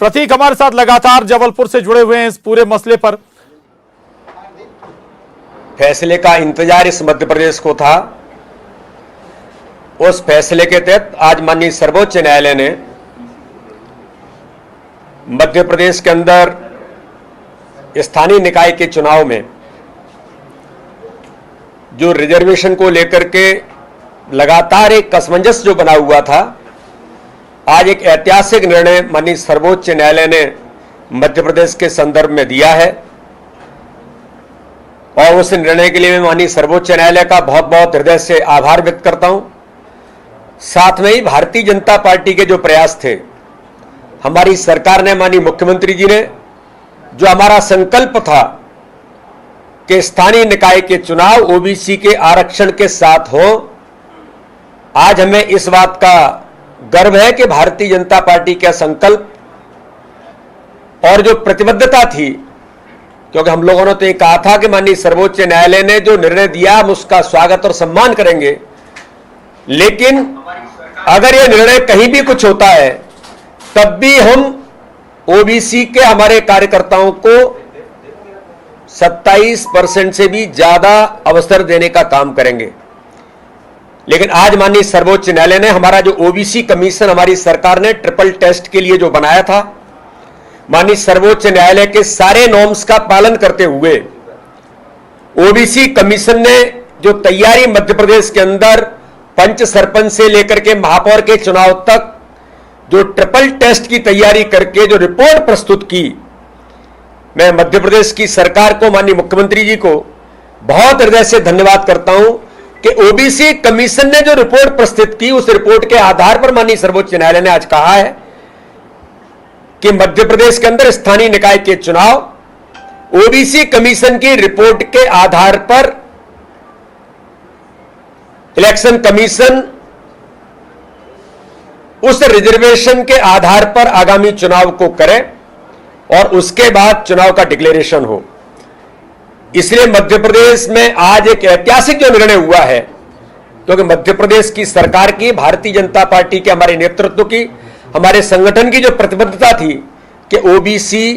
प्रतीक हमारे साथ लगातार जबलपुर से जुड़े हुए हैं इस पूरे मसले पर। फैसले का इंतजार इस मध्य प्रदेश को था। उस फैसले के तहत आज माननीय सर्वोच्च न्यायालय ने मध्य प्रदेश के अंदर स्थानीय निकाय के चुनाव में जो रिजर्वेशन को लेकर के लगातार एक असमंजस जो बना हुआ था, आज एक ऐतिहासिक निर्णय माननीय सर्वोच्च न्यायालय ने मध्य प्रदेश के संदर्भ में दिया है और उस निर्णय के लिए मैं माननीय सर्वोच्च न्यायालय का बहुत बहुत हृदय से आभार व्यक्त करता हूं। साथ में ही भारतीय जनता पार्टी के जो प्रयास थे, हमारी सरकार ने, माननीय मुख्यमंत्री जी ने, जो हमारा संकल्प था कि स्थानीय निकाय के चुनाव ओबीसी के आरक्षण के साथ हो, आज हमें इस बात का गर्व है कि भारतीय जनता पार्टी का संकल्प और जो प्रतिबद्धता थी, क्योंकि हम लोगों ने तो ये कहा था कि माननीय सर्वोच्च न्यायालय ने जो निर्णय दिया हम उसका स्वागत और सम्मान करेंगे, लेकिन अगर ये निर्णय कहीं भी कुछ होता है तब भी हम ओबीसी के हमारे कार्यकर्ताओं को 27% से भी ज्यादा अवसर देने का काम करेंगे। लेकिन आज माननीय सर्वोच्च न्यायालय ने हमारा जो ओबीसी कमीशन हमारी सरकार ने ट्रिपल टेस्ट के लिए जो बनाया था, माननीय सर्वोच्च न्यायालय के सारे नॉर्म्स का पालन करते हुए ओबीसी कमीशन ने जो तैयारी मध्य प्रदेश के अंदर पंच सरपंच से लेकर के महापौर के चुनाव तक जो ट्रिपल टेस्ट की तैयारी करके जो रिपोर्ट प्रस्तुत की, मैं मध्य प्रदेश की सरकार को, माननीय मुख्यमंत्री जी को बहुत हृदय से धन्यवाद करता हूं कि ओबीसी कमीशन ने जो रिपोर्ट प्रस्तुत की, उस रिपोर्ट के आधार पर माननीय सर्वोच्च न्यायालय ने आज कहा है कि मध्य प्रदेश के अंदर स्थानीय निकाय के चुनाव ओबीसी कमीशन की रिपोर्ट के आधार पर इलेक्शन कमीशन उस रिजर्वेशन के आधार पर आगामी चुनाव को करे और उसके बाद चुनाव का डिक्लेरेशन हो। इसलिए मध्य प्रदेश में आज एक ऐतिहासिक जो निर्णय हुआ है, क्योंकि मध्य प्रदेश की सरकार की, भारतीय जनता पार्टी के हमारे नेतृत्व की, हमारे संगठन की जो प्रतिबद्धता थी कि ओबीसी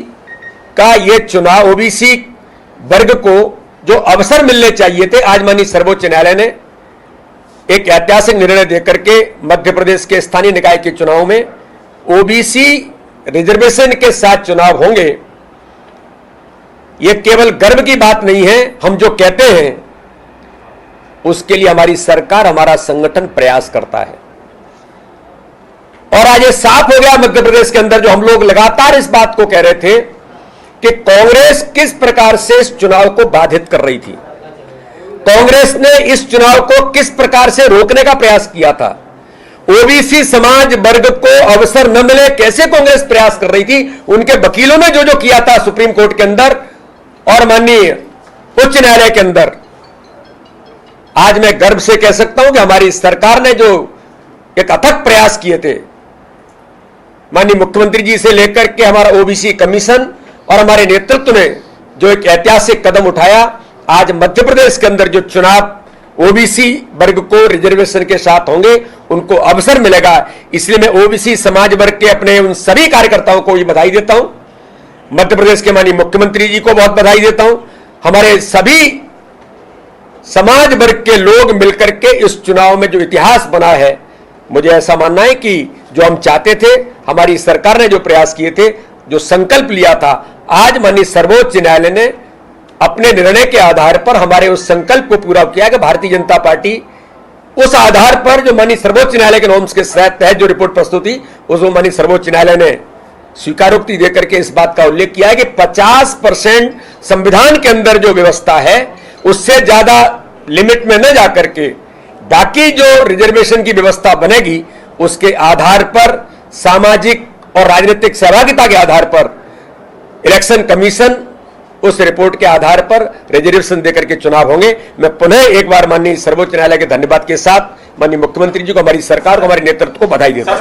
का ये चुनाव, ओबीसी वर्ग को जो अवसर मिलने चाहिए थे, आज माननीय सर्वोच्च न्यायालय ने एक ऐतिहासिक निर्णय देकर के मध्य प्रदेश के स्थानीय निकाय के चुनाव में ओबीसी रिजर्वेशन के साथ चुनाव होंगे। यह केवल गर्व की बात नहीं है, हम जो कहते हैं उसके लिए हमारी सरकार, हमारा संगठन प्रयास करता है। और आज ये साफ हो गया मध्य प्रदेश के अंदर, जो हम लोग लगातार इस बात को कह रहे थे कि कांग्रेस किस प्रकार से इस चुनाव को बाधित कर रही थी, कांग्रेस ने इस चुनाव को किस प्रकार से रोकने का प्रयास किया था, ओबीसी समाज वर्ग को अवसर न मिले कैसे कांग्रेस प्रयास कर रही थी, उनके वकीलों ने जो जो किया था सुप्रीम कोर्ट के अंदर और माननीय उच्च न्यायालय के अंदर, आज मैं गर्व से कह सकता हूं कि हमारी सरकार ने जो एक अथक प्रयास किए थे, माननीय मुख्यमंत्री जी से लेकर के हमारा ओबीसी कमीशन और हमारे नेतृत्व ने जो एक ऐतिहासिक कदम उठाया, आज मध्य प्रदेश के अंदर जो चुनाव ओबीसी वर्ग को रिजर्वेशन के साथ होंगे, उनको अवसर मिलेगा। इसलिए मैं ओबीसी समाज वर्ग के अपने उन सभी कार्यकर्ताओं को ये बधाई देता हूं, मध्य प्रदेश के माननीय मुख्यमंत्री जी को बहुत बधाई देता हूं, हमारे सभी समाज वर्ग के लोग मिलकर के इस चुनाव में जो इतिहास बना है, मुझे ऐसा मानना है कि जो हम चाहते थे, हमारी सरकार ने जो प्रयास किए थे, जो संकल्प लिया था, आज माननीय सर्वोच्च न्यायालय ने अपने निर्णय के आधार पर हमारे उस संकल्प को पूरा किया कि भारतीय जनता पार्टी उस आधार पर जो माननीय सर्वोच्च न्यायालय के नॉर्म्स के तहत जो रिपोर्ट प्रस्तुत हुई, उसमें माननीय सर्वोच्च न्यायालय ने स्वीकारोक्ति देकर के इस बात का उल्लेख किया है कि 50% संविधान के अंदर जो व्यवस्था है उससे ज्यादा लिमिट में न जाकर के बाकी जो रिजर्वेशन की व्यवस्था बनेगी उसके आधार पर, सामाजिक और राजनीतिक सहभागिता के आधार पर इलेक्शन कमीशन उस रिपोर्ट के आधार पर रिजर्वेशन देकर के चुनाव होंगे। मैं पुनः एक बार माननीय सर्वोच्च न्यायालय के धन्यवाद के साथ माननीय मुख्यमंत्री जी को, हमारी सरकार को, हमारे नेतृत्व को बधाई देता हूं।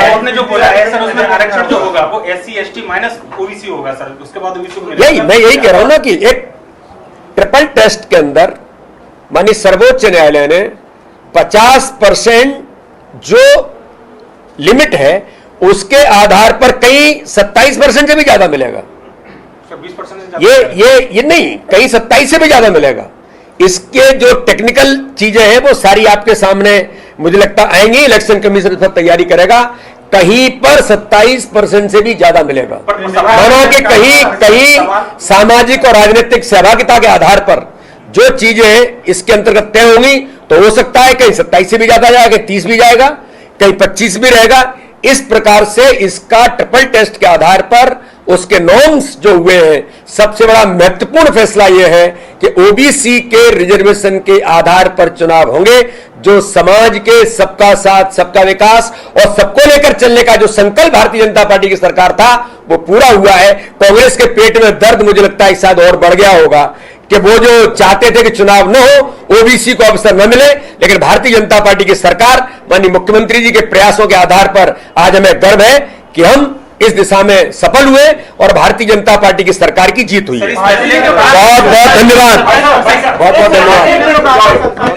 आपने जो बोला है सर, उसमें आरक्षण जो होगा वो एससी एसटी माइनस ओबीसी होगा सर, उसके बाद ओबीसी को मिलेगा। मैं यही कह रहा हूं ना कि एक ट्रिपल टेस्ट के अंदर माननीय सर्वोच्च न्यायालय ने 50% जो लिमिट है उसके आधार पर कहीं 27% से भी ज्यादा मिलेगा। 20% ये नहीं, कहीं 27 से भी ज्यादा मिलेगा। इसके जो टेक्निकल चीजें हैं वो सारी आपके सामने मुझे लगता आएंगी, इलेक्शन कमीशन इस पर तैयारी करेगा। कहीं पर 27% से भी ज्यादा मिलेगा। मानो कि कहीं सामाजिक और राजनीतिक सहभागिता के आधार पर जो चीजें इसके अंतर्गत तय होंगी तो हो सकता है कहीं 27 से भी ज्यादा जाएगा, 30 भी जाएगा, कहीं 25 भी रहेगा। इस प्रकार से इसका ट्रिपल टेस्ट के आधार पर उसके नॉर्म्स जो हुए हैं, सबसे बड़ा महत्वपूर्ण फैसला यह है कि ओबीसी के रिजर्वेशन के आधार पर चुनाव होंगे। जो समाज के सबका साथ, सबका विकास और सबको लेकर चलने का जो संकल्प भारतीय जनता पार्टी की सरकार था वो पूरा हुआ है। कांग्रेस के पेट में दर्द मुझे लगता है शायद और बढ़ गया होगा कि वो जो चाहते थे कि चुनाव न हो, ओबीसी को अवसर न मिले, लेकिन भारतीय जनता पार्टी की सरकार माननीय मुख्यमंत्री जी के प्रयासों के आधार पर आज हमें गर्व है कि हम इस दिशा में सफल हुए और भारतीय जनता पार्टी की सरकार की जीत हुई है। बहुत बहुत धन्यवाद, बहुत बहुत धन्यवाद।